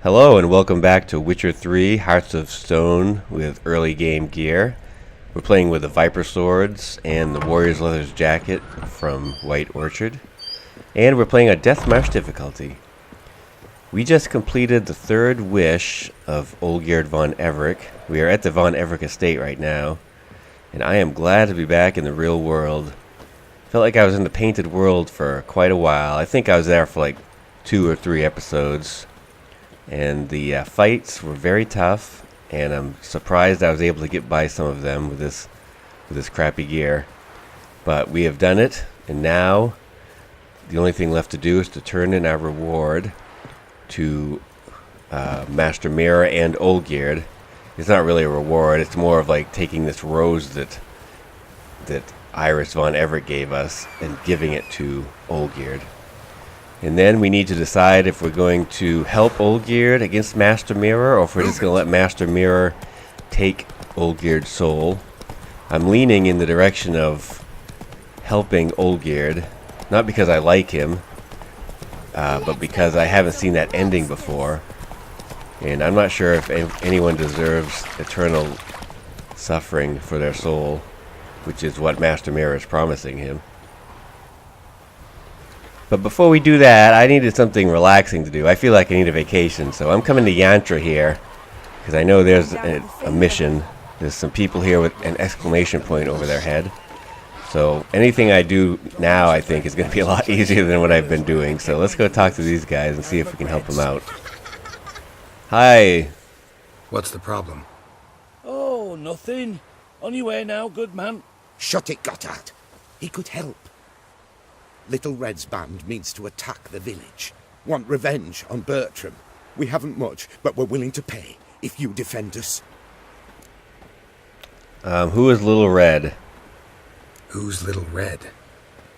Hello and welcome back to Witcher 3 Hearts of Stone with early game gear. We're playing with the Viper Swords and the Warrior's Leather's Jacket from White Orchard. And we're playing a Deathmarch difficulty. We just completed the third wish of Olgierd von Everick. We are at the von Everick estate right now. And I am glad to be back in the real world. Felt like I was in the painted world for quite a while. I think I was there for like 2 or 3 episodes. And the fights were very tough, and I'm surprised I was able to get by some of them with this crappy gear. But we have done it, and now the only thing left to do is to turn in our reward to Master Mira and Olgierd. It's not really a reward, it's more of like taking this rose that Iris von Everick gave us and giving it to Olgierd. And then we need to decide if we're going to help Olgierd against Master Mira, or if we're just going to let Master Mira take Olgierd's soul. I'm leaning in the direction of helping Olgierd, not because I like him, but because I haven't seen that ending before. And I'm not sure if anyone deserves eternal suffering for their soul, which is what Master Mira is promising him. But before we do that, I needed something relaxing to do. I feel like I need a vacation, so I'm coming to Yantra here, because I know there's a mission. There's some people here with an exclamation point over their head. So anything I do now, I think, is going to be a lot easier than what I've been doing. So let's go talk to these guys and see if we can help them out. Hi. What's the problem? Oh, nothing. On your way now, good man. Shut it, Gotthard. He could help. Little Red's band means to attack the village. Want revenge on Bertram. We haven't much, but we're willing to pay if you defend us. Who is Little Red? Who's Little Red?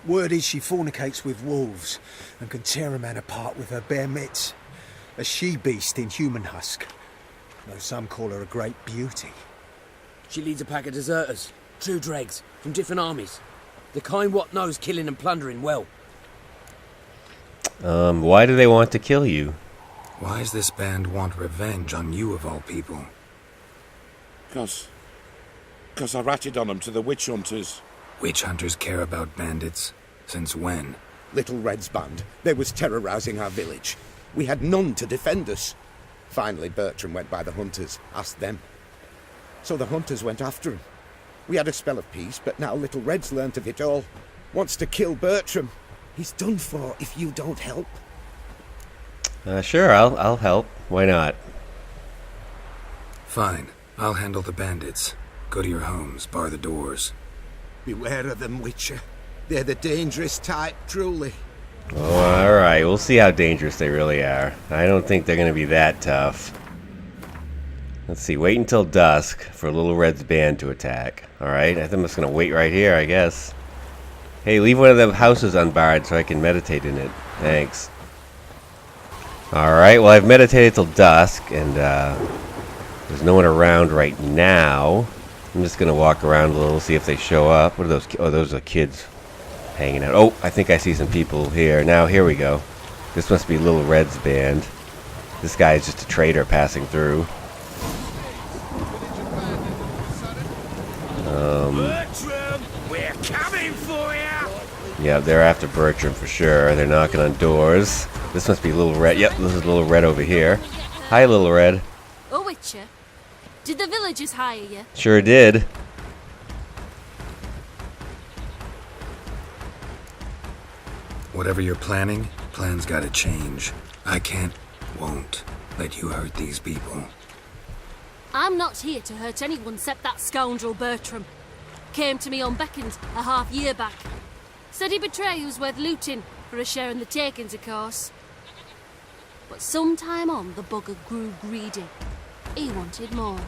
Word is she fornicates with wolves and can tear a man apart with her bare mitts. A she-beast in human husk. Though some call her a great beauty. She leads a pack of deserters, true dregs, from different armies. The kind what knows killing and plundering well. Why do they want to kill you? Why does this band want revenge on you of all people? Because I ratted on them to the witch hunters. Witch hunters care about bandits. Since when? Little Red's band. They was terrorizing our village. We had none to defend us. Finally, Bertram went by the hunters, asked them. So the hunters went after him. We had a spell of peace, but now Little Red's learnt of it all. Wants to kill Bertram. He's done for if you don't help. Sure, I'll help. Why not? Fine. I'll handle the bandits. Go to your homes, bar the doors. Beware of them, Witcher. They're the dangerous type, truly. Oh, alright. We'll see how dangerous they really are. I don't think they're going to be that tough. Let's see. Wait until dusk for Little Red's band to attack. Alright, I think I'm just going to wait right here, I guess. Hey, leave one of the houses unbarred so I can meditate in it. Thanks. Alright, well, I've meditated till dusk, and there's no one around right now. I'm just going to walk around a little, see if they show up. What are those? Oh, those are kids hanging out. Oh, I think I see some people here. Now, here we go. This must be Little Red's band. This guy is just a trader passing through. Bertram, we're coming for you! Yeah, they're after Bertram for sure. They're knocking on doors. This must be Little Red. Yep, this is Little Red over here. Hi, Little Red. Oh, Witcher. Did the villagers hire you? Sure did. Whatever you're planning, plans gotta change. I can't, won't let you hurt these people. I'm not here to hurt anyone except that scoundrel Bertram. Came to me unbeckoned a half-year back. Said he'd betray who's worth looting for a share in the takings, of course. But sometime on, the bugger grew greedy. He wanted more.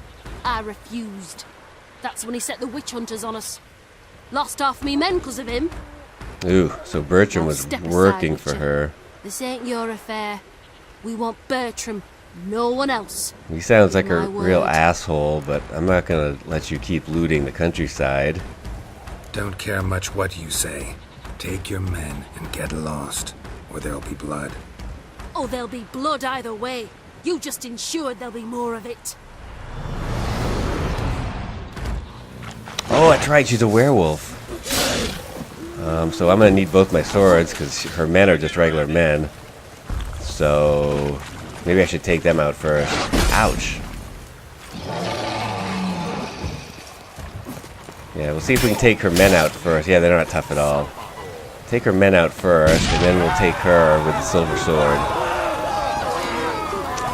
I refused. That's when he set the witch hunters on us. Lost half me men because of him. Ooh, so Bertram was working for her. This ain't your affair. We want Bertram, no one else. He sounds like a My real word. asshole, but I'm not gonna let you keep looting the countryside. Don't care much what you say. Take your men and get lost, or there'll be blood. Oh, there'll be blood either way. You just ensured there'll be more of it. Oh, that's right, she's a werewolf. So I'm gonna need both my swords because her men are just regular men. So maybe I should take them out first. Ouch. Yeah, we'll see if we can take her men out first. Yeah, they're not tough at all. Take her men out first, and then we'll take her with the silver sword.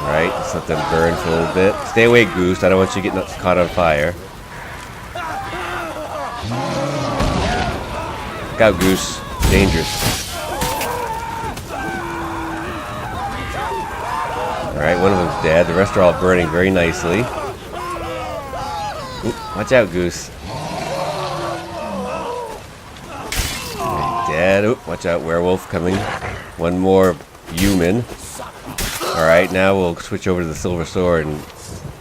Alright, let's let them burn for a little bit. Stay away, Goose. I don't want you getting caught on fire. Look out, Goose. Dangerous. Alright, one of them's dead. The rest are all burning very nicely. Ooh, watch out, Goose. Dead. Oop, watch out, werewolf coming. One more human. Alright, now we'll switch over to the silver sword and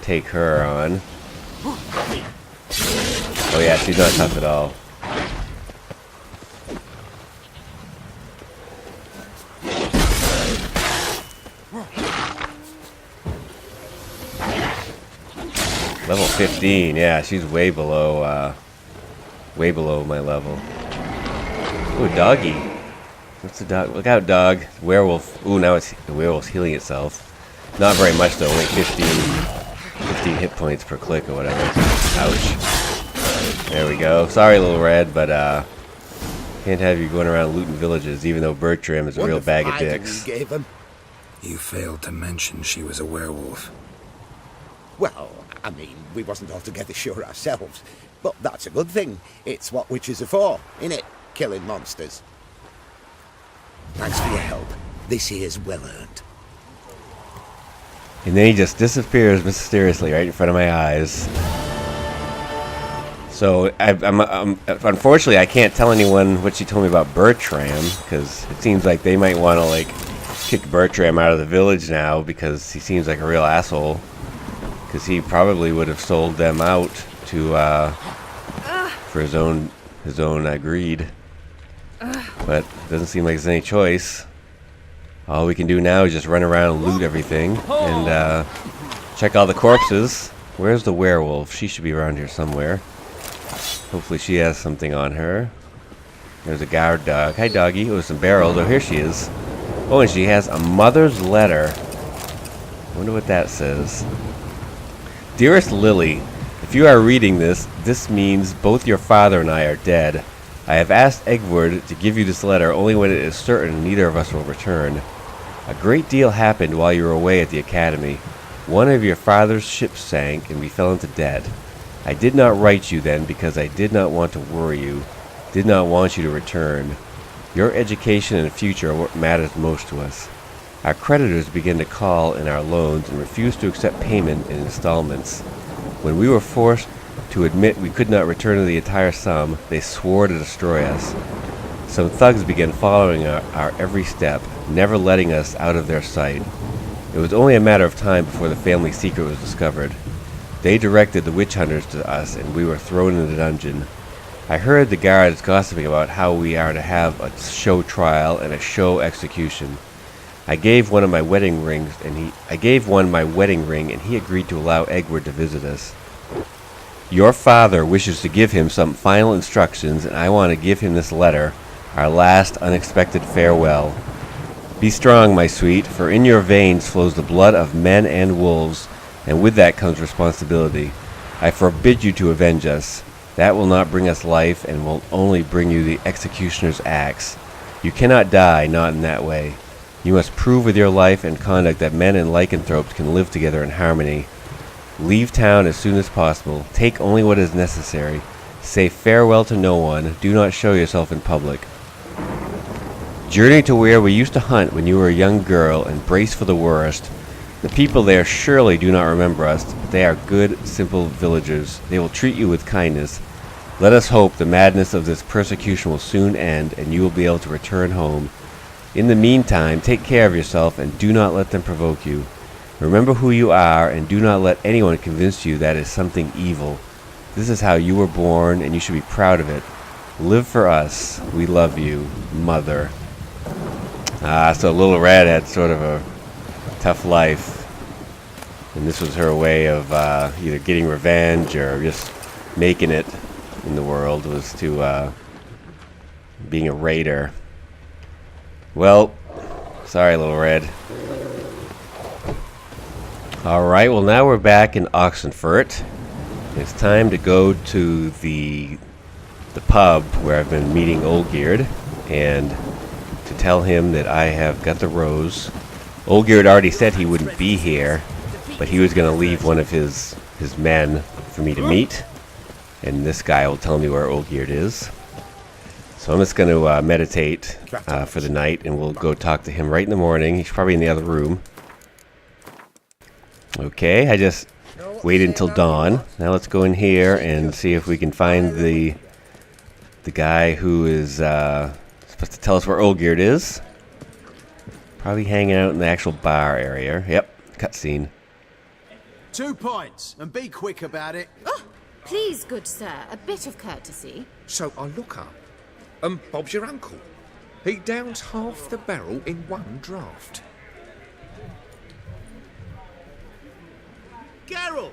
take her on. Oh yeah, she's not tough at all. Level 15, yeah, she's way below my level. Ooh, doggy. What's the dog? Look out, dog. Werewolf. Ooh, now the werewolf's healing itself. Not very much though, only 15 hit points per click or whatever. Ouch. There we go. Sorry, little red, but can't have you going around looting villages, even though Bertram is a real bag of dicks. Gave him. You failed to mention she was a werewolf. Well, I mean, we wasn't altogether sure ourselves, but that's a good thing. It's what witches are for, innit? Killing monsters. Thanks for your help. This here's well earned. And then he just disappears mysteriously right in front of my eyes. So, unfortunately, I can't tell anyone what she told me about Bertram, because it seems like they might want to, like, kick Bertram out of the village now, because he seems like a real asshole. Because he probably would have sold them out to, for his own greed. But it doesn't seem like there's any choice. All we can do now is just run around and loot everything and check all the corpses. Where's the werewolf? She should be around here somewhere. Hopefully she has something on her. There's a guard dog. Hi, doggy. Oh, some barrels. Oh, here she is. Oh, and she has a mother's letter. Wonder what that says. Dearest Lily, if you are reading this, this means both your father and I are dead. I have asked Egward to give you this letter only when it is certain neither of us will return. A great deal happened while you were away at the academy. One of your father's ships sank and we fell into debt. I did not write you then because I did not want to worry you, did not want you to return. Your education and future are what matters most to us. Our creditors began to call in our loans and refused to accept payment in installments. When we were forced to admit we could not return the entire sum, they swore to destroy us. Some thugs began following our every step, never letting us out of their sight. It was only a matter of time before the family secret was discovered. They directed the witch hunters to us, and we were thrown in the dungeon. I heard the guards gossiping about how we are to have a show trial and a show execution. I gave one my wedding ring, and he agreed to allow Egward to visit us. Your father wishes to give him some final instructions, and I want to give him this letter, our last unexpected farewell. Be strong, my sweet, for in your veins flows the blood of men and wolves, and with that comes responsibility. I forbid you to avenge us. That will not bring us life, and will only bring you the executioner's axe. You cannot die, not in that way. You must prove with your life and conduct that men and lycanthropes can live together in harmony. Leave town as soon as possible. Take only what is necessary. Say farewell to no one. Do not show yourself in public. Journey to where we used to hunt when you were a young girl and brace for the worst. The people there surely do not remember us, but they are good, simple villagers. They will treat you with kindness. Let us hope the madness of this persecution will soon end and you will be able to return home. In the meantime, take care of yourself and do not let them provoke you. Remember who you are and do not let anyone convince you that is something evil. This is how you were born and you should be proud of it. Live for us. We love you. Mother. So Little Red had sort of a tough life. And this was her way of either getting revenge or just making it in the world, was to being a raider. Well, sorry, Little Red. Alright, well now we're back in Oxenfurt. It's time to go to the pub where I've been meeting Olgierd, and to tell him that I have got the rose. Olgierd already said he wouldn't be here, but he was going to leave one of his men for me to meet, and this guy will tell me where Olgierd is. So I'm just going to meditate for the night, and we'll go talk to him right in the morning. He's probably in the other room. Okay, I just waited until dawn. Now let's go in here and see if we can find the guy who is supposed to tell us where Olgierd is. Probably hanging out in the actual bar area. Yep, cutscene. 2 points, and be quick about it. Oh, please, good sir, a bit of courtesy. So I look up, and Bob's your uncle. He downs half the barrel in one draught. Geralt,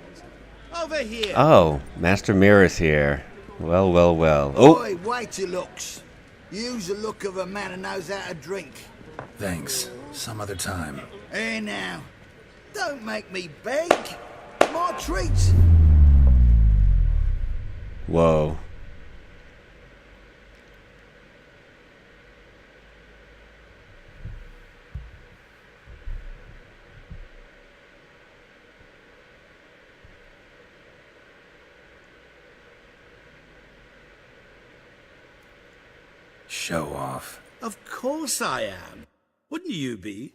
over here. Oh, Master Mirror's here. Well, well, well. Oh! Oi, wait your looks. Use the look of a man who knows how to drink. Thanks. Some other time. Here now. Don't make me beg. My treat. Whoa. Show off. Of course I am. Wouldn't you be?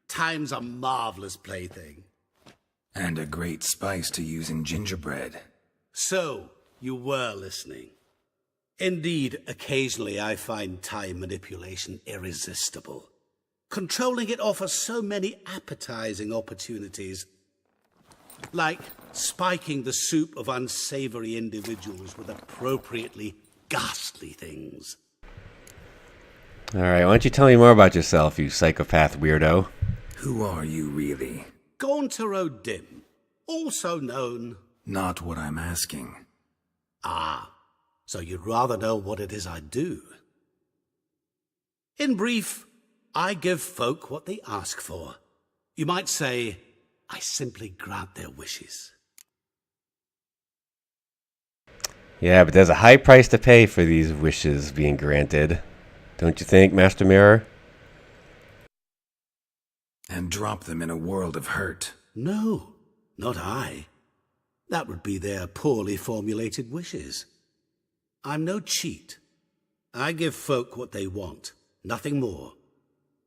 Time's a marvelous plaything. And a great spice to use in gingerbread. So, you were listening. Indeed, occasionally I find time manipulation irresistible. Controlling it offers so many appetizing opportunities. Like spiking the soup of unsavory individuals with appropriately ghastly things. Alright, why don't you tell me more about yourself, you psychopath weirdo? Who are you really? Gauntero Dim, also known... Not what I'm asking. Ah, so you'd rather know what it is I do. In brief, I give folk what they ask for. You might say, I simply grant their wishes. Yeah, but there's a high price to pay for these wishes being granted. Don't you think, Master Mirror? And drop them in a world of hurt. No, not I. That would be their poorly formulated wishes. I'm no cheat. I give folk what they want, nothing more.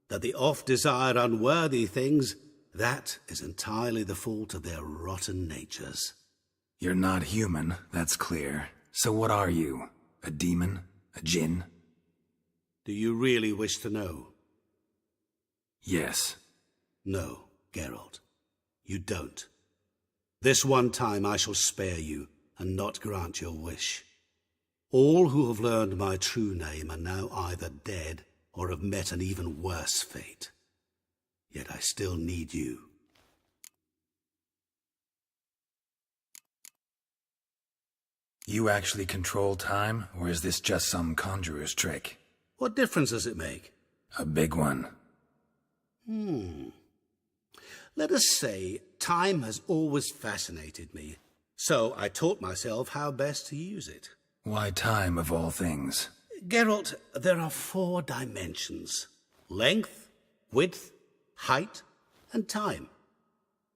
That they oft desire unworthy things, that is entirely the fault of their rotten natures. You're not human, that's clear. So what are you? A demon? A djinn? Do you really wish to know? Yes. No, Geralt. You don't. This one time I shall spare you, and not grant your wish. All who have learned my true name are now either dead, or have met an even worse fate. Yet I still need you. You actually control time, or is this just some conjurer's trick? What difference does it make? A big one. Let us say time has always fascinated me, so I taught myself how best to use it. Why time of all things? Geralt, there are 4 dimensions. Length, width, height, and time.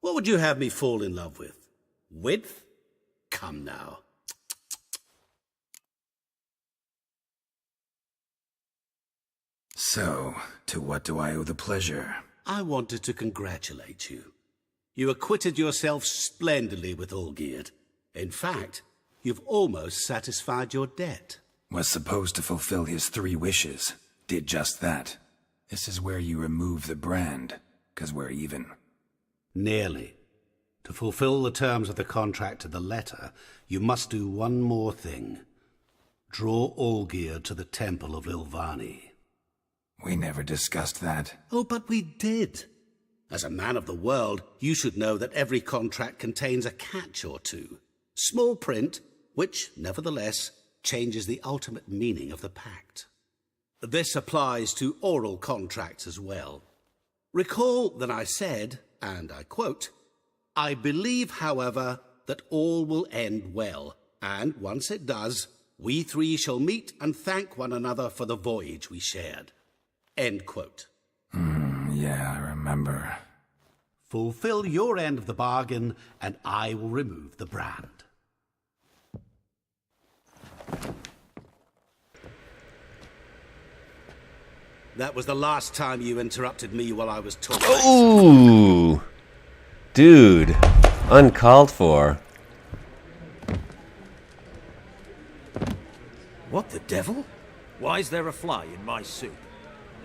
What would you have me fall in love with? Width? Come now. So, to what do I owe the pleasure? I wanted to congratulate you. You acquitted yourself splendidly with Olgierd. In fact, you've almost satisfied your debt. Was supposed to fulfill his 3 wishes. Did just that. This is where you remove the brand, 'cause we're even. Nearly. To fulfill the terms of the contract to the letter, you must do one more thing. Draw Olgierd to the Temple of Lilvani. We never discussed that. Oh, but we did. As a man of the world, you should know that every contract contains a catch or two. Small print, which, nevertheless, changes the ultimate meaning of the pact. This applies to oral contracts as well. Recall that I said, and I quote, "I believe, however, that all will end well, and once it does, we three shall meet and thank one another for the voyage we shared." End quote. Yeah, I remember. Fulfill your end of the bargain, and I will remove the brand. That was the last time you interrupted me while I was talking. Ooh! Dude. Uncalled for. What the devil? Why is there a fly in my soup?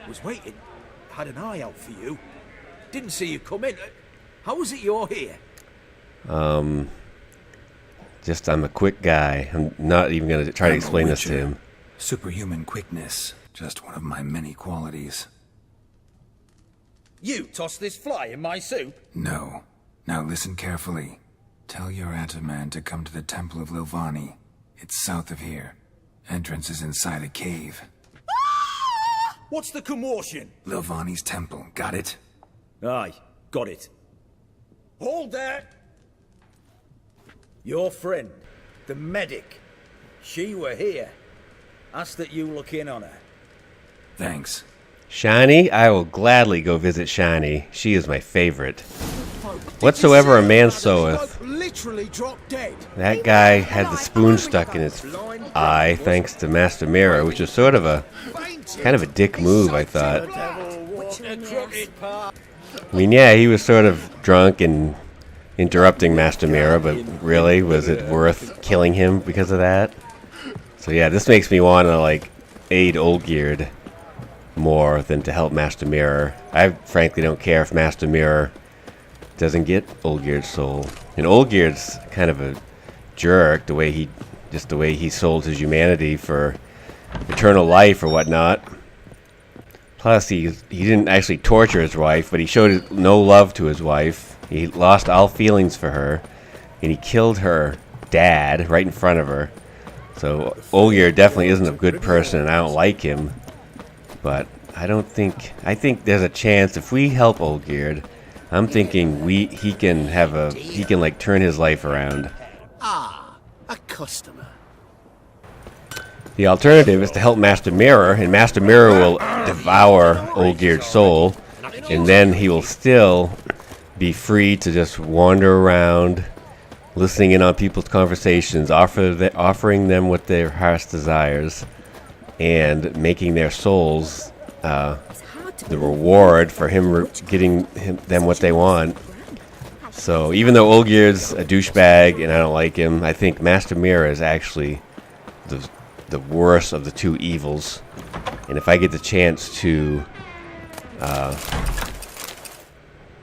Was waiting. Had an eye out for you. Didn't see you come in. How is it you're here? Just I'm a quick guy. I'm not even going to try to explain this to him. Superhuman quickness. Just one of my many qualities. You tossed this fly in my soup? No. Now listen carefully. Tell your Ataman to come to the Temple of Lilvani. It's south of here. Entrance is inside a cave. What's the commotion? Lilvani's temple. Got it? Aye, got it. Hold there! Your friend, the medic. She were here. Ask that you look in on her. Thanks. Shani? I will gladly go visit Shani. She is my favorite. Whatsoever a man soweth. Literally dropped dead. That guy had the spoon stuck in his eye thanks to Master Mira, which is sort of a kind of a dick move, I thought. I mean, yeah, he was sort of drunk and interrupting Master Mira, but really, was it worth killing him because of that? So yeah, this makes me want to, like, aid Olgierd more than to help Master Mira. I frankly don't care if Master Mira doesn't get Olgierd's soul. And Olgierd's kind of a jerk, the way he sold his humanity for eternal life or whatnot. Plus, he didn't actually torture his wife, but he showed no love to his wife. He lost all feelings for her, and he killed her dad right in front of her. So Olgierd definitely isn't a good person, and I don't like him. But I think there's a chance if we help Olgierd, I'm thinking he can like turn his life around. Ah, a customer. The alternative is to help Master Mira, and Master Mira will devour Olgierd's soul, and then he will still be free to just wander around, listening in on people's conversations, offering them what their heart's desires, and making their souls the reward for him getting them what they want. So even though Olgierd's a douchebag and I don't like him, I think Master Mira is actually the worst of the two evils. And if I get the chance to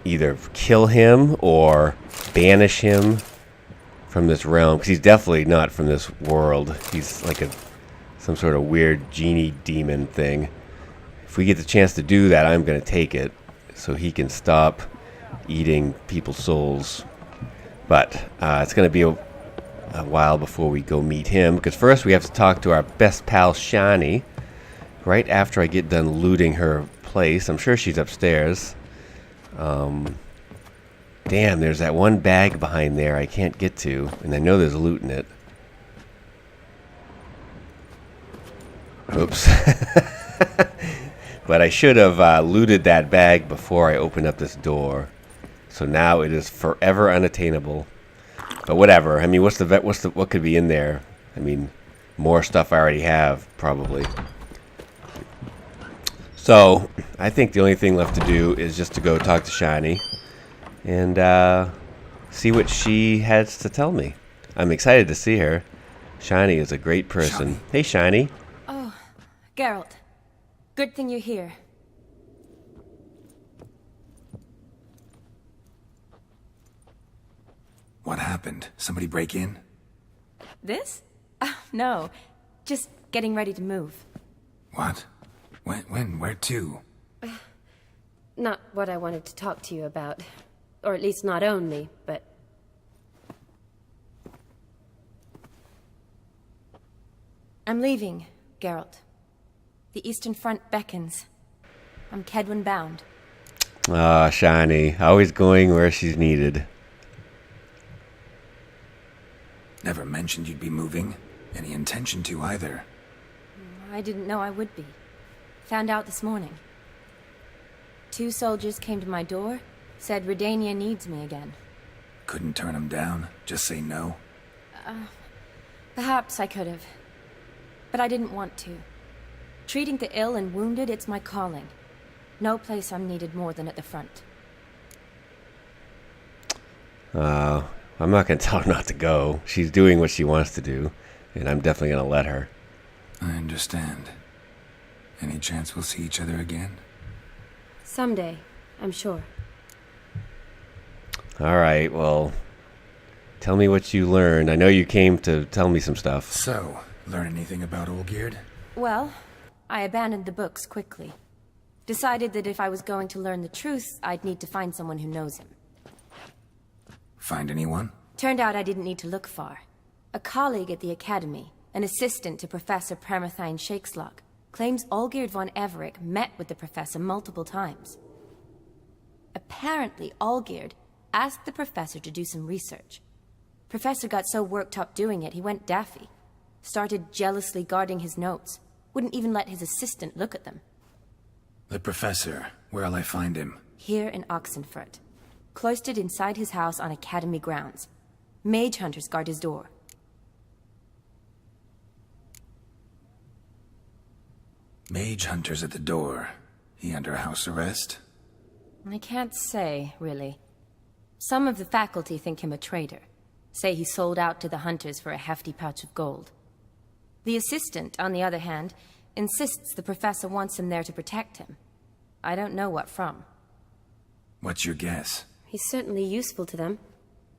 either kill him or banish him from this realm, because he's definitely not from this world. He's like some sort of weird genie demon thing. If we get the chance to do that, I'm going to take it so he can stop eating people's souls. But it's going to be a while before we go meet him, because first we have to talk to our best pal Shani right after I get done looting her place. I'm sure she's upstairs. Damn, there's that one bag behind there I can't get to, and I know there's loot in it. Oops. But I should have looted that bag before I opened up this door. So now it is forever unattainable. But whatever. I mean, what could be in there? I mean, more stuff I already have, probably. So I think the only thing left to do is just to go talk to Shani and see what she has to tell me. I'm excited to see her. Shani is a great person. Shani. Hey, Shani. Oh, Geralt. Good thing you're here. What happened? Somebody break in? This? No. Just getting ready to move. What? When? Where to? Not what I wanted to talk to you about. Or at least not only, but... I'm leaving, Geralt. The Eastern Front beckons. I'm Kedwin bound. Ah, Shani. Always going where she's needed. Never mentioned you'd be moving. Any intention to either. I didn't know I would be. Found out this morning. 2 soldiers came to my door, said Redania needs me again. Couldn't turn them down? Just say no? Perhaps I could have. But I didn't want to. Treating the ill and wounded, it's my calling. No place I'm needed more than at the front. I'm not going to tell her not to go. She's doing what she wants to do, and I'm definitely going to let her. I understand. Any chance we'll see each other again? Someday, I'm sure. Alright, well, tell me what you learned. I know you came to tell me some stuff. So, learn anything about Olgierd? Well, I abandoned the books quickly. Decided that if I was going to learn the truth, I'd need to find someone who knows him. Find anyone? Turned out I didn't need to look far. A colleague at the Academy, an assistant to Professor Permathine Shakeslog, claims Olgierd von Everick met with the professor multiple times. Apparently, Olgierd asked the professor to do some research. Professor got so worked up doing it, he went daffy. Started jealously guarding his notes. Wouldn't even let his assistant look at them. The professor. Where'll I find him? Here in Oxenfurt. Cloistered inside his house on Academy grounds. Mage hunters guard his door. Mage hunters at the door. He under house arrest? I can't say, really. Some of the faculty think him a traitor. Say he sold out to the hunters for a hefty pouch of gold. The assistant, on the other hand, insists the professor wants him there to protect him. I don't know what from. What's your guess? He's certainly useful to them.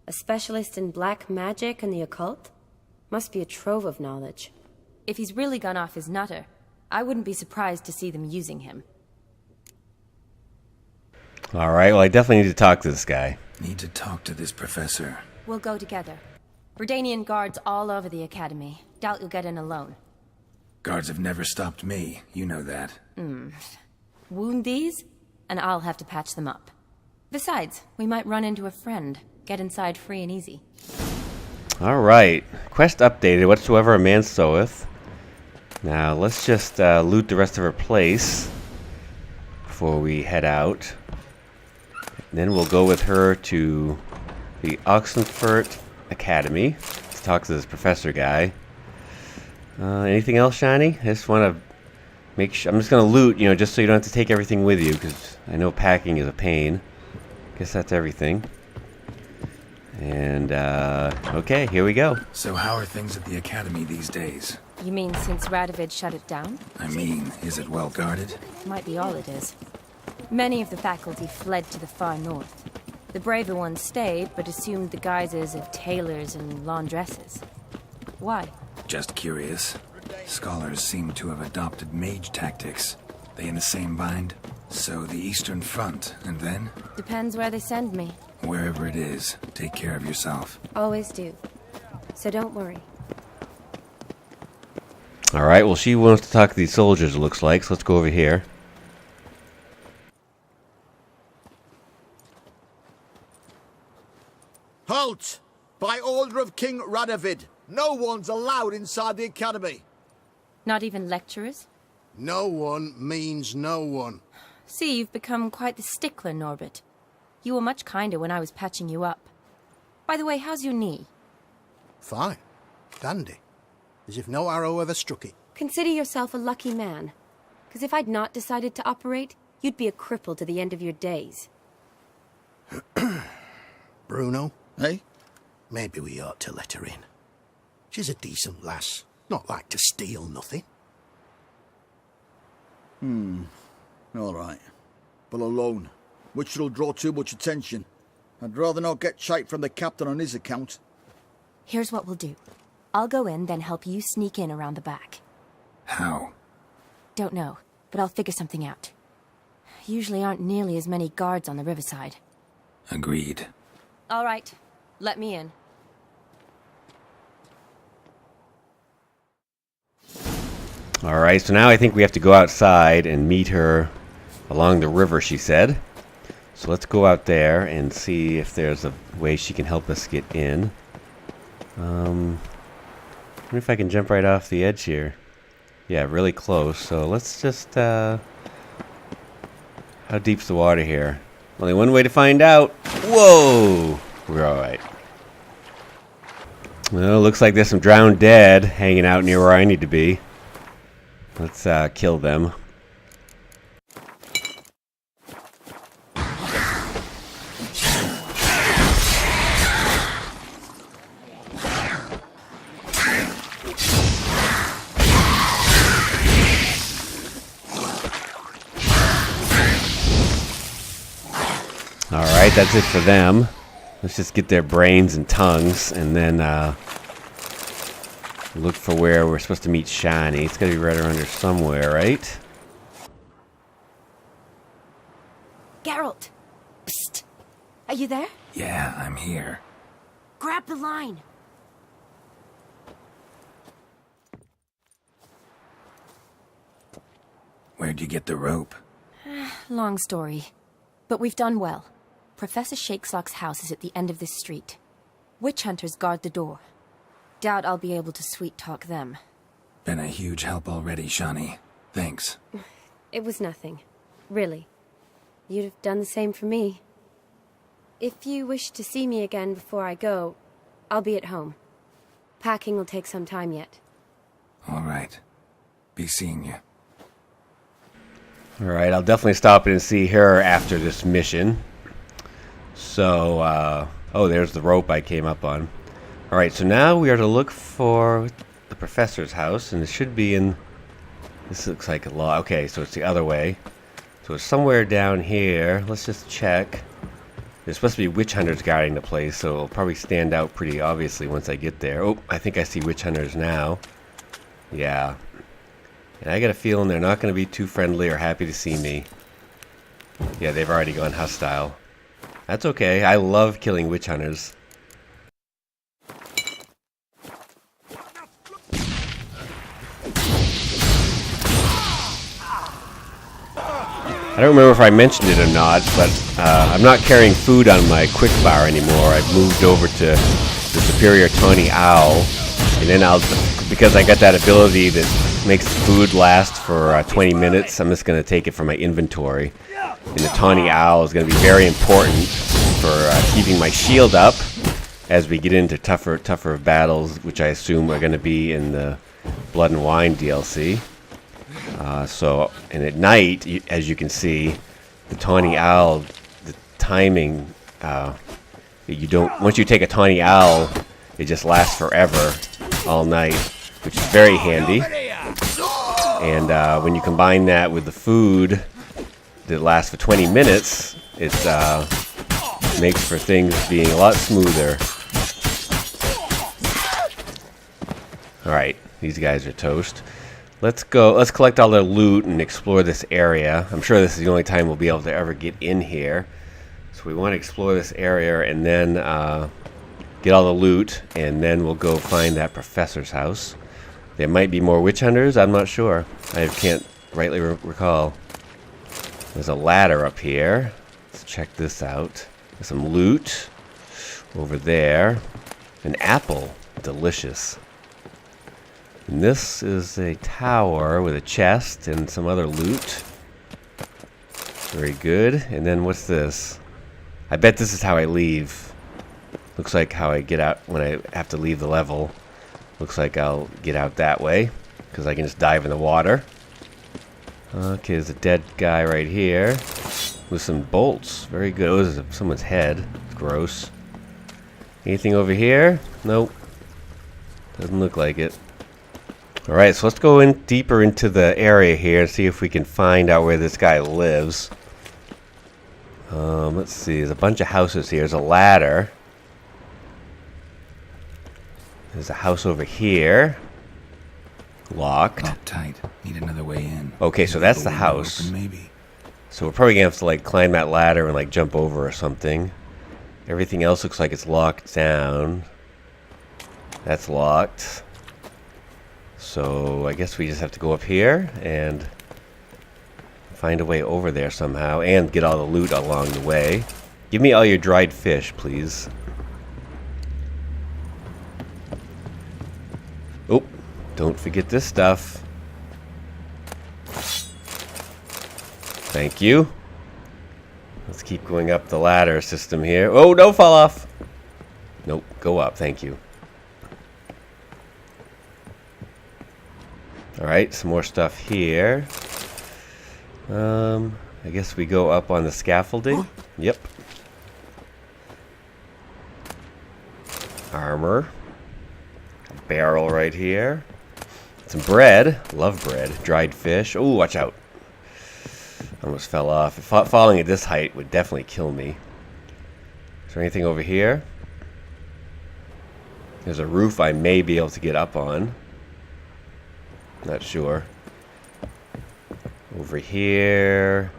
A specialist in black magic and the occult? Must be a trove of knowledge. If he's really gone off his nutter, I wouldn't be surprised to see them using him. Alright, well I definitely need to talk to this guy. Need to talk to this professor. We'll go together. Redanian guards all over the Academy. Doubt you'll get in alone. Guards have never stopped me, you know that. Wound these, and I'll have to patch them up. Besides, we might run into a friend. Get inside free and easy. Alright, quest updated whatsoever a man soweth. Now let's just loot the rest of her place before we head out. Then we'll go with her to the Oxenfurt Academy to talk to this professor guy. Anything else, Shiny? I just want to make sure. I'm just going to loot, just so you don't have to take everything with you, because I know packing is a pain. Guess that's everything. And, okay, here we go. So how are things at the Academy these days? You mean since Radovid shut it down? I mean, is it well guarded? Might be all it is. Many of the faculty fled to the far north. The braver ones stayed, but assumed the guises of tailors and laundresses. Why? Just curious. Scholars seem to have adopted mage tactics. They in the same bind? So the Eastern Front, and then? Depends where they send me. Wherever it is, take care of yourself. Always do. So don't worry. Alright, well she wants to talk to these soldiers, it looks like, so let's go over here. Halt! By order of King Radovid, no one's allowed inside the Academy. Not even lecturers? No one means no one. See, you've become quite the stickler, Norbert. You were much kinder when I was patching you up. By the way, how's your knee? Fine. Dandy. As if no arrow ever struck it. Consider yourself a lucky man. Because if I'd not decided to operate, you'd be a cripple to the end of your days. Bruno? Eh? Maybe we ought to let her in. She's a decent lass. Not like to steal nothing. All right. But alone, which will draw too much attention. I'd rather not get shite from the captain on his account. Here's what we'll do. I'll go in, then help you sneak in around the back. How? Don't know, but I'll figure something out. usually aren't nearly as many guards on the riverside. Agreed. All right, let me in. Alright, so now I think we have to go outside and meet her along the river, she said. So let's go out there and see if there's a way she can help us get in. I wonder if I can jump right off the edge here. Yeah, really close. So let's just, how deep's the water here? Only one way to find out. Whoa! We're alright. Well, looks like there's some drowned dead hanging out near where I need to be. Let's kill them. Alright, that's it for them. Let's just get their brains and tongues and then look for where we're supposed to meet Shiny. It's gotta be right around here somewhere, right? Geralt! Psst! Are you there? Yeah, I'm here. Grab the line! Where'd you get the rope? Long story. But we've done well. Professor Shakesock's house is at the end of this street. Witch hunters guard the door. Doubt I'll be able to sweet-talk them. Been a huge help already, Shani. Thanks. It was nothing. Really. You'd have done the same for me. If you wish to see me again before I go, I'll be at home. Packing will take some time yet. All right. Be seeing you. Alright, I'll definitely stop in and see her after this mission. So, oh, there's the rope I came up on. Alright, so now we are to look for the professor's house, and it should be in... This looks like a lot. Okay, so it's the other way. So it's somewhere down here. Let's just check. There's supposed to be witch hunters guarding the place, so it'll probably stand out pretty obviously once I get there. Oh, I think I see witch hunters now. Yeah. And I got a feeling they're not going to be too friendly or happy to see me. Yeah, they've already gone hostile. That's okay. I love killing witch hunters. I don't remember if I mentioned it or not, but I'm not carrying food on my quick bar anymore. I've moved over to the superior tawny owl, and then because I got that ability that makes food last for 20 minutes, I'm just going to take it from my inventory. And the tawny owl is going to be very important for keeping my shield up as we get into tougher battles, which I assume are going to be in the Blood and Wine DLC. And at night, as you can see, the tawny owl, the timing, once you take a tawny owl, it just lasts forever, all night, which is very handy. And when you combine that with the food that lasts for 20 minutes, it makes for things being a lot smoother. Alright, these guys are toast. Let's collect all their loot and explore this area. I'm sure this is the only time we'll be able to ever get in here. So we want to explore this area and then get all the loot, and then we'll go find that professor's house. There might be more witch hunters, I'm not sure. I can't rightly recall. There's a ladder up here. Let's check this out. There's some loot over there. An apple. Delicious. And this is a tower with a chest and some other loot. Very good. And then what's this? I bet this is how I leave. Looks like how I get out when I have to leave the level. Looks like I'll get out that way, because I can just dive in the water. Okay, there's a dead guy right here with some bolts. Very good. Oh, this is someone's head. Gross. Anything over here? Nope. Doesn't look like it. Alright, so let's go in deeper into the area here and see if we can find out where this guy lives. Let's see. There's a bunch of houses here. There's a ladder. There's a house over here. Locked. Locked tight. Need another way in. Okay, so that's the house. Open, maybe. So we're probably gonna have to like climb that ladder and like jump over or something. Everything else looks like it's locked down. That's locked. So I guess we just have to go up here and find a way over there somehow and get all the loot along the way. Give me all your dried fish, please. Oh, don't forget this stuff. Thank you. Let's keep going up the ladder system here. Oh, don't fall off. Nope, go up. Thank you. Alright, some more stuff here. I guess we go up on the scaffolding. Yep. Armor. A barrel right here. Some bread. Love bread. Dried fish. Oh, watch out. Almost fell off. Falling at this height would definitely kill me. Is there anything over here? There's a roof I may be able to get up on. Not sure. Over here.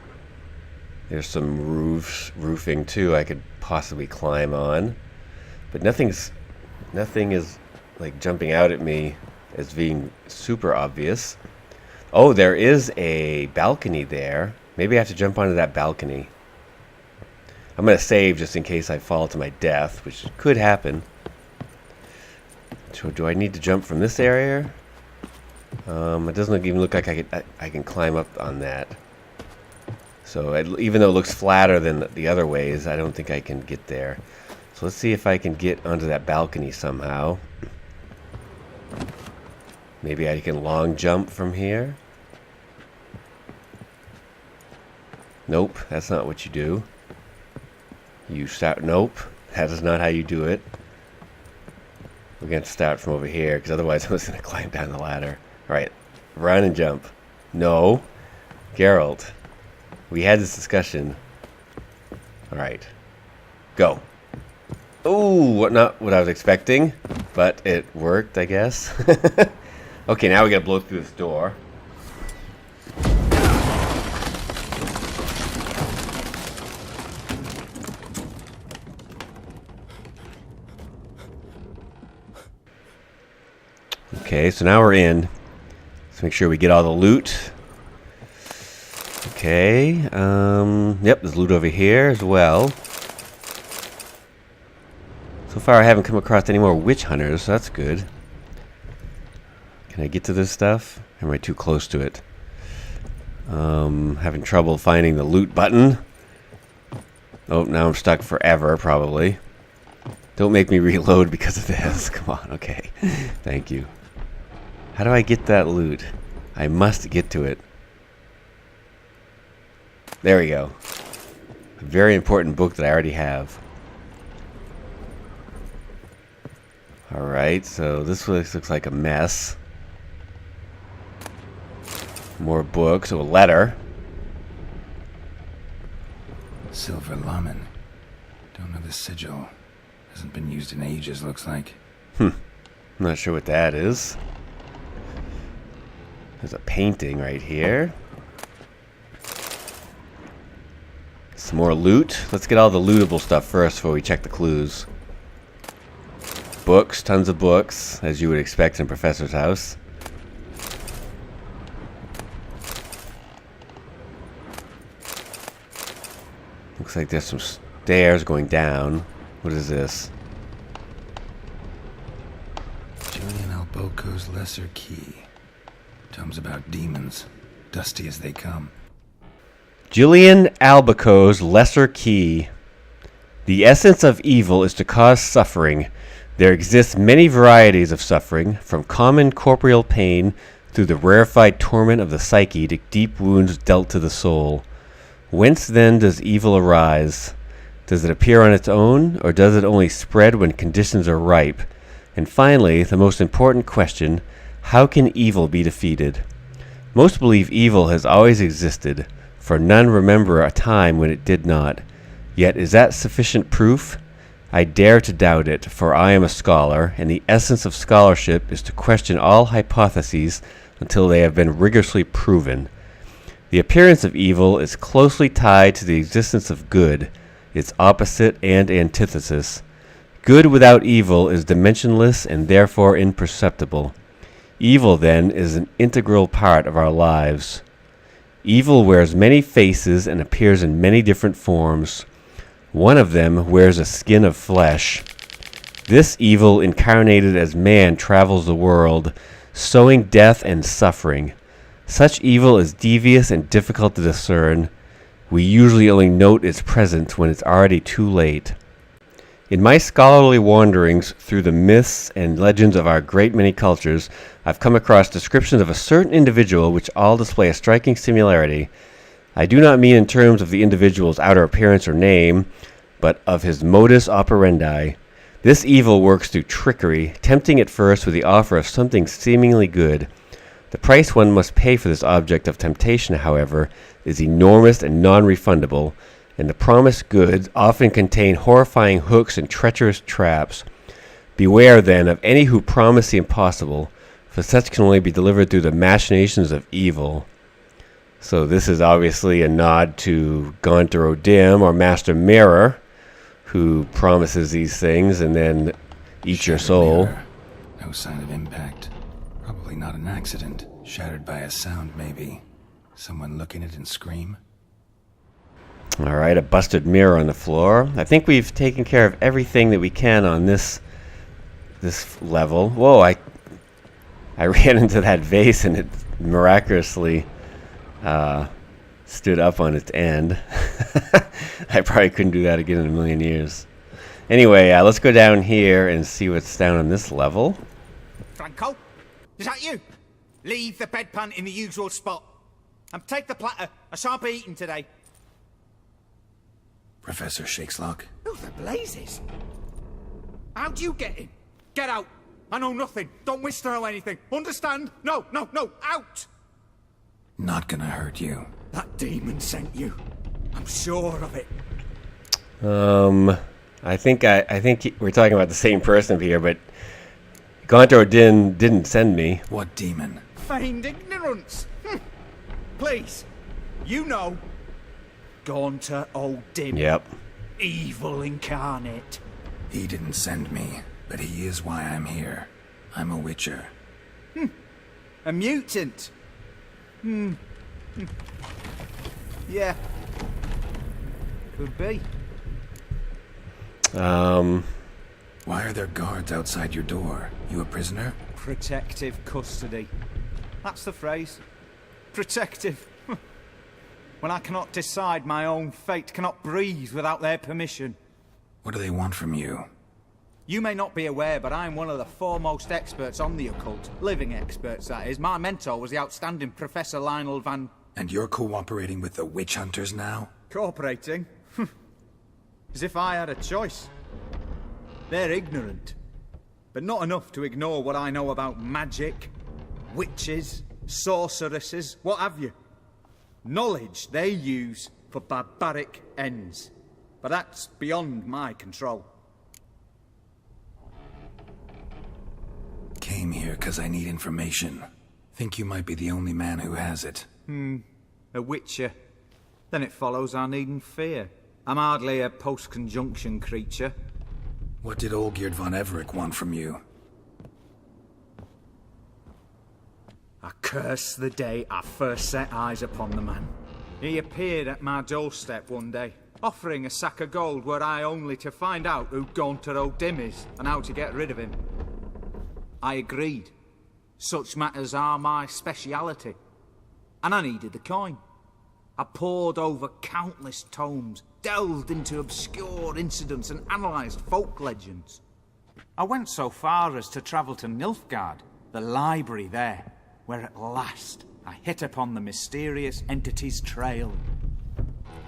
There's some roofing too I could possibly climb on. But nothing is like jumping out at me as being super obvious. Oh, there is a balcony there. Maybe I have to jump onto that balcony. I'm going to save just in case I fall to my death, which could happen. So do I need to jump from this area? It doesn't even look like I can climb up on that. So even though it looks flatter than the other ways, I don't think I can get there. So let's see if I can get onto that balcony somehow. Maybe I can long jump from here. Nope, that's not what you do. You start. Nope, that is not how you do it. We're going to start from over here, because otherwise I was going to climb down the ladder. Alright, run and jump. No. Geralt, we had this discussion. Alright, go. Ooh, not what I was expecting, but it worked, I guess. Okay, now we got to blow through this door. Okay, so now we're in. Let's make sure we get all the loot. Okay, yep, there's loot over here as well. So far I haven't come across any more witch hunters, so that's good. Can I get to this stuff? Or am I too close to it? Having trouble finding the loot button. Oh, now I'm stuck forever, probably. Don't make me reload because of this. Come on, okay. Thank you. How do I get that loot? I must get to it. There we go. A very important book that I already have. Alright, so this looks like a mess. More books. Oh, a letter. Silver Laman. Don't know the sigil. Hasn't been used in ages, looks like. I'm not sure what that is. There's a painting right here. Some more loot. Let's get all the lootable stuff first before we check the clues. Books, tons of books, as you would expect in Professor's house. Looks like there's some stairs going down. What is this? Julian Alboco's Lesser Key. Tomes about demons, dusty as they come. Julian Alboco's Lesser Key. The essence of evil is to cause suffering. There exist many varieties of suffering, from common corporeal pain through the rarefied torment of the psyche to deep wounds dealt to the soul. Whence then does evil arise? Does it appear on its own, or does it only spread when conditions are ripe? And finally, the most important question, how can evil be defeated? Most believe evil has always existed, for none remember a time when it did not. Yet is that sufficient proof? I dare to doubt it, for I am a scholar, and the essence of scholarship is to question all hypotheses until they have been rigorously proven. The appearance of evil is closely tied to the existence of good, its opposite and antithesis. Good without evil is dimensionless and therefore imperceptible. Evil, then, is an integral part of our lives. Evil wears many faces and appears in many different forms. One of them wears a skin of flesh. This evil, incarnated as man, travels the world, sowing death and suffering. Such evil is devious and difficult to discern. We usually only note its presence when it's already too late. In my scholarly wanderings through the myths and legends of our great many cultures, I've come across descriptions of a certain individual which all display a striking similarity. I do not mean in terms of the individual's outer appearance or name, but of his modus operandi. This evil works through trickery, tempting at first with the offer of something seemingly good. The price one must pay for this object of temptation, however, is enormous and non-refundable, and the promised goods often contain horrifying hooks and treacherous traps. Beware, then, of any who promise the impossible, for such can only be delivered through the machinations of evil. So this is obviously a nod to Gaunter O'Dim, or Master Mirror, who promises these things and then eats your soul. Mirror. No sign of impact. Probably not an accident. Shattered by a sound, maybe. Someone looking at it and scream. Alright, a busted mirror on the floor. I think we've taken care of everything that we can on this level. Whoa, I ran into that vase and it miraculously stood up on its end. I probably couldn't do that again in a million years. Anyway, let's go down here and see what's down on this level. Franco, is that you? Leave the bedpan in the usual spot. And take the platter. I shan't be eating today. Professor Shakeslock. Who the blazes? How'd you get in? Get out. I know nothing. Don't wish to know anything. Understand? No, out! Not gonna hurt you. That demon sent you. I'm sure of it. I think we're talking about the same person here, but Gaunter O'Dim didn't send me. What demon? Feigned ignorance. Please, you know. Gaunter O'Dim. Yep. Evil incarnate. He didn't send me, but he is why I'm here. I'm a witcher. A mutant. Yeah. Could be. Why are there guards outside your door? You a prisoner? Protective custody. That's the phrase. Protective. When I cannot decide my own fate, cannot breathe without their permission. What do they want from you? You may not be aware, but I'm one of the foremost experts on the occult. Living experts, that is. My mentor was the outstanding Professor Lionel Van... And you're cooperating with the witch hunters now? Cooperating? As if I had a choice. They're ignorant. But not enough to ignore what I know about magic, witches, sorceresses, what have you. Knowledge they use for barbaric ends. But that's beyond my control. Came here because I need information. Think you might be the only man who has it. A witcher. Then it follows I needn't fear. I'm hardly a post-conjunction creature. What did Olgierd von Everec want from you? I curse the day I first set eyes upon the man. He appeared at my doorstep one day, offering a sack of gold were I only to find out who Gaunter O'Dim is and how to get rid of him. I agreed. Such matters are my speciality. And I needed the coin. I pored over countless tomes, delved into obscure incidents and analysed folk legends. I went so far as to travel to Nilfgaard, the library there, where at last I hit upon the mysterious entity's trail.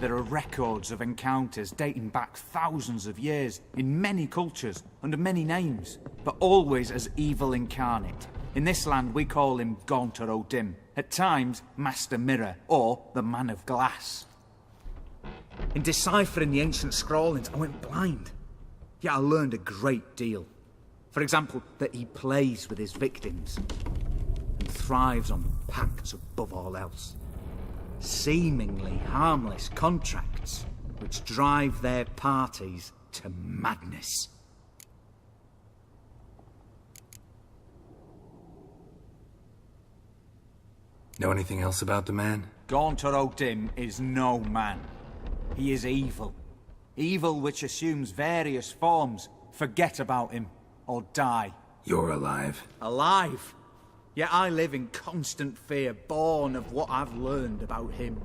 There are records of encounters dating back thousands of years in many cultures under many names, but always as evil incarnate. In this land we call him Gaunter O'Dim, at times Master Mirror or the Man of Glass. In deciphering the ancient scrawlings I went blind, yet I learned a great deal. For example, that he plays with his victims and thrives on pacts above all else. seemingly harmless contracts which drive their parties to madness. Know anything else about the man? Gaunter O'Dim is no man. He is evil. Evil which assumes various forms. Forget about him, or die. You're alive. Alive? Yet I live in constant fear, born of what I've learned about him.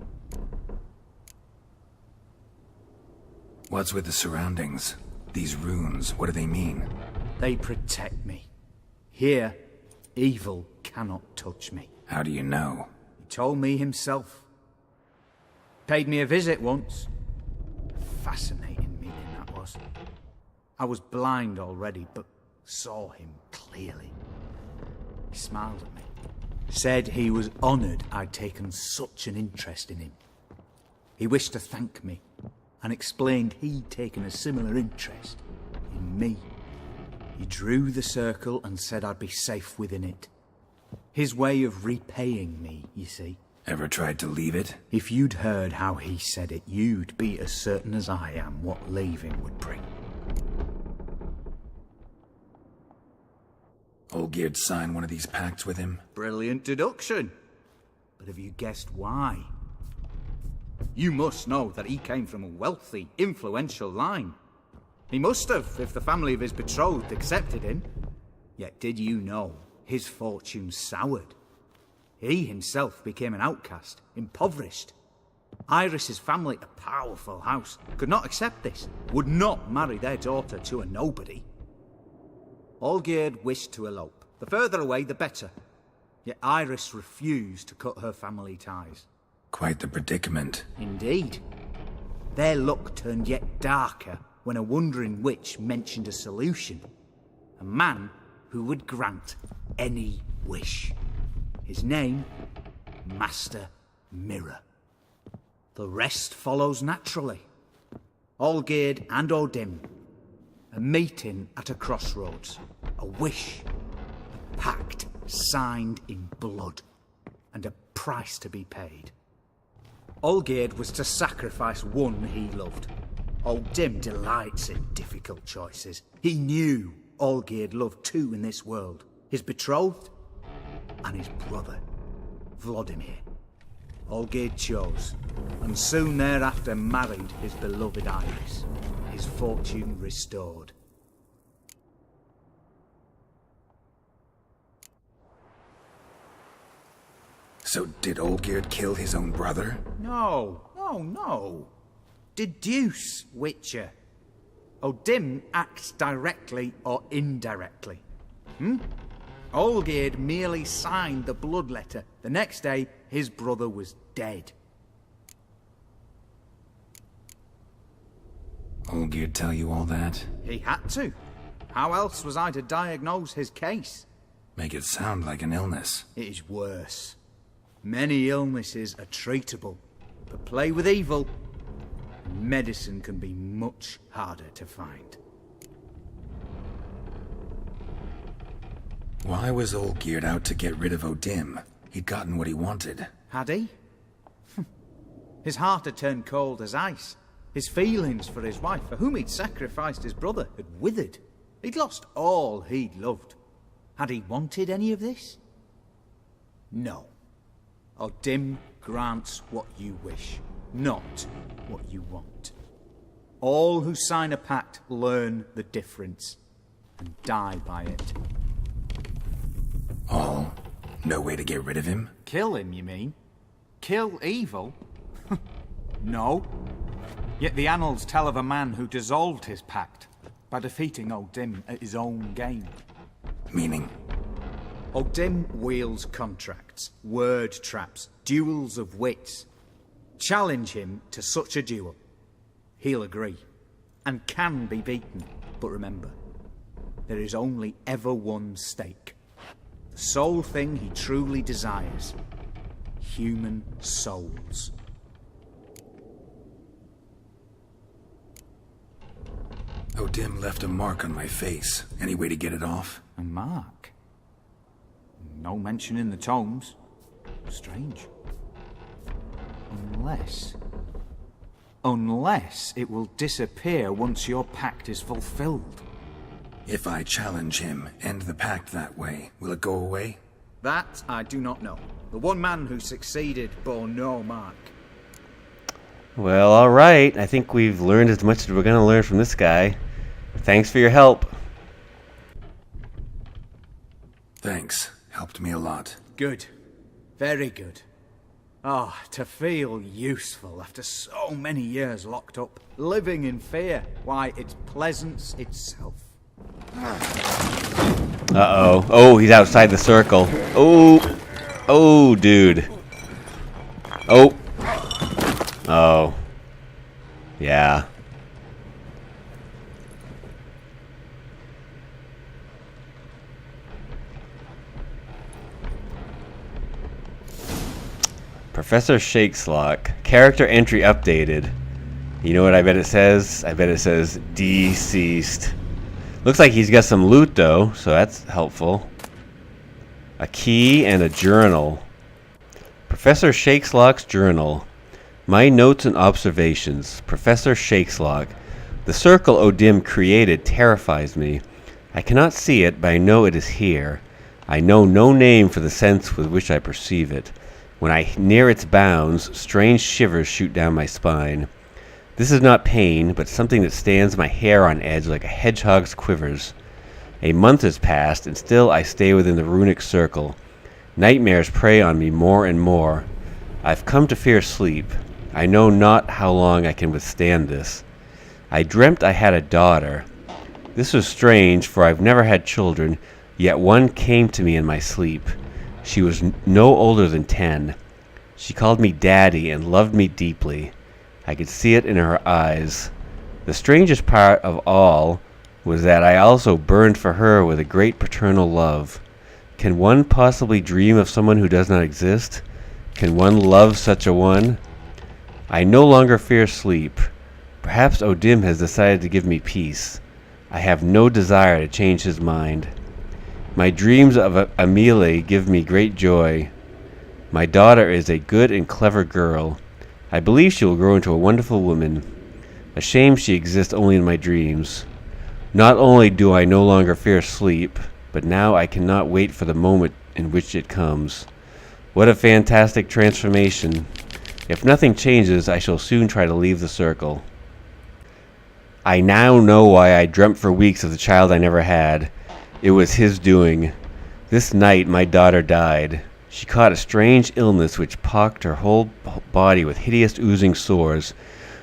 What's with the surroundings? These runes, what do they mean? They protect me. Here, evil cannot touch me. How do you know? He told me himself. Paid me a visit once. A fascinating meeting that was. I was blind already, but saw him clearly. He smiled at me. Said he was honoured I'd taken such an interest in him. He wished to thank me, and explained he'd taken a similar interest in me. He drew the circle and said I'd be safe within it. His way of repaying me, you see. Ever tried to leave it? If you'd heard how he said it, you'd be as certain as I am what leaving would bring. Olgierd signed one of these pacts with him? Brilliant deduction. But have you guessed why? You must know that he came from a wealthy, influential line. He must have, if the family of his betrothed accepted him. Yet did you know his fortune soured? He himself became an outcast, impoverished. Iris's family, a powerful house, could not accept this, would not marry their daughter to a nobody. Olgierd wished to elope. The further away, the better. Yet Iris refused to cut her family ties. Quite the predicament. Indeed. Their luck turned yet darker when a wandering witch mentioned a solution. A man who would grant any wish. His name, Master Mirror. The rest follows naturally. Olgierd and O'Dim. A meeting at a crossroads. A wish. A pact signed in blood. And a price to be paid. Olgierd was to sacrifice one he loved. O'Dim delights in difficult choices. He knew Olgierd loved two in this world. His betrothed and his brother, Vladimir. Olgierd chose, and soon thereafter married his beloved Iris, his fortune restored. So did Olgierd kill his own brother? No. Deduce, Witcher. O'Dim acts directly or indirectly. Olgierd merely signed the blood letter. The next day, his brother was dead. Olgierd tell you all that? He had to. How else was I to diagnose his case? Make it sound like an illness. It is worse. Many illnesses are treatable, but play with evil, and medicine can be much harder to find. Why was Olgierd out to get rid of O'Dim? He'd gotten what he wanted. Had he? His heart had turned cold as ice. His feelings for his wife, for whom he'd sacrificed his brother, had withered. He'd lost all he'd loved. Had he wanted any of this? No. O'Dim grants what you wish, not what you want. All who sign a pact learn the difference and die by it. All? No way to get rid of him? Kill him, you mean? Kill evil? No. Yet the annals tell of a man who dissolved his pact by defeating O'Dim at his own game. Meaning? O'Dim wields contracts, word traps, duels of wits. Challenge him to such a duel. He'll agree, and can be beaten. But remember, there is only ever one stake. The sole thing he truly desires. Human souls. O'Dim left a mark on my face. Any way to get it off? A mark? No mention in the tomes. Strange. Unless it will disappear once your pact is fulfilled. If I challenge him, end the pact that way, will it go away? That I do not know. The one man who succeeded bore no mark. Well, alright. I think we've learned as much as we're going to learn from this guy. Thanks for your help. Thanks. Helped me a lot. Good. Very good. Ah, to feel useful after so many years locked up, living in fear. Why, it's pleasance itself. Uh-oh. Oh, he's outside the circle. Oh. Oh, dude. Oh. Oh. Yeah. Professor Shakeslock. Character entry updated. You know what I bet it says? I bet it says deceased. Looks like he's got some loot though, so that's helpful. A key and a journal. Professor Shakeslock's journal. My notes and observations. Professor Shakeslock. The circle Odim created terrifies me. I cannot see it, but I know it is here. I know no name for the sense with which I perceive it. When I near its bounds, strange shivers shoot down my spine. This is not pain, but something that stands my hair on edge like a hedgehog's quivers. A month has passed, and still I stay within the runic circle. Nightmares prey on me more and more. I've come to fear sleep. I know not how long I can withstand this. I dreamt I had a daughter. This was strange, for I've never had children, yet one came to me in my sleep. She was no older than 10. She called me Daddy and loved me deeply. I could see it in her eyes. The strangest part of all was that I also burned for her with a great paternal love. Can one possibly dream of someone who does not exist? Can one love such a one? I no longer fear sleep. Perhaps Odim has decided to give me peace. I have no desire to change his mind. My dreams of Amelie give me great joy. My daughter is a good and clever girl. I believe she will grow into a wonderful woman. A shame she exists only in my dreams. Not only do I no longer fear sleep, but now I cannot wait for the moment in which it comes. What a fantastic transformation. If nothing changes, I shall soon try to leave the circle. I now know why I dreamt for weeks of the child I never had. It was his doing. This night my daughter died. She caught a strange illness which pocked her whole body with hideous oozing sores.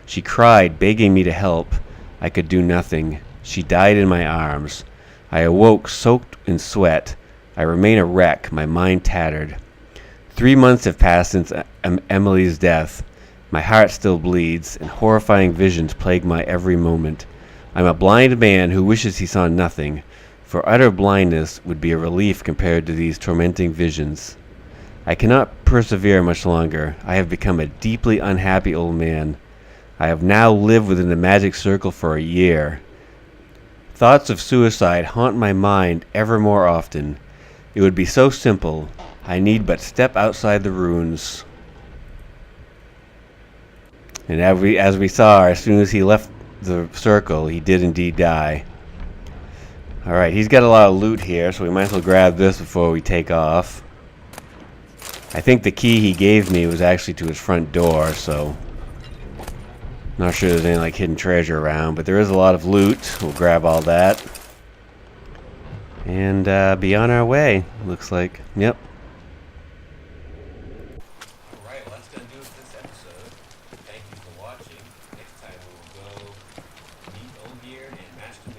She cried, begging me to help. I could do nothing. She died in my arms. I awoke soaked in sweat. I remain a wreck, my mind tattered. 3 months have passed since Emily's death. My heart still bleeds, and horrifying visions plague my every moment. I'm a blind man who wishes he saw nothing, for utter blindness would be a relief compared to these tormenting visions. I cannot persevere much longer. I have become a deeply unhappy old man. I have now lived within the magic circle for a year. Thoughts of suicide haunt my mind ever more often. It would be so simple. I need but step outside the ruins. And as we saw, as soon as he left the circle, he did indeed die. Alright, he's got a lot of loot here, so we might as well grab this before we take off. I think the key he gave me was actually to his front door, so not sure there's any like hidden treasure around, but there is a lot of loot. We'll grab all that. And be on our way, looks like. Yep. Alright, well that's going to do it for this episode. Thank you for watching. Next time we will go meet Olgierd and Master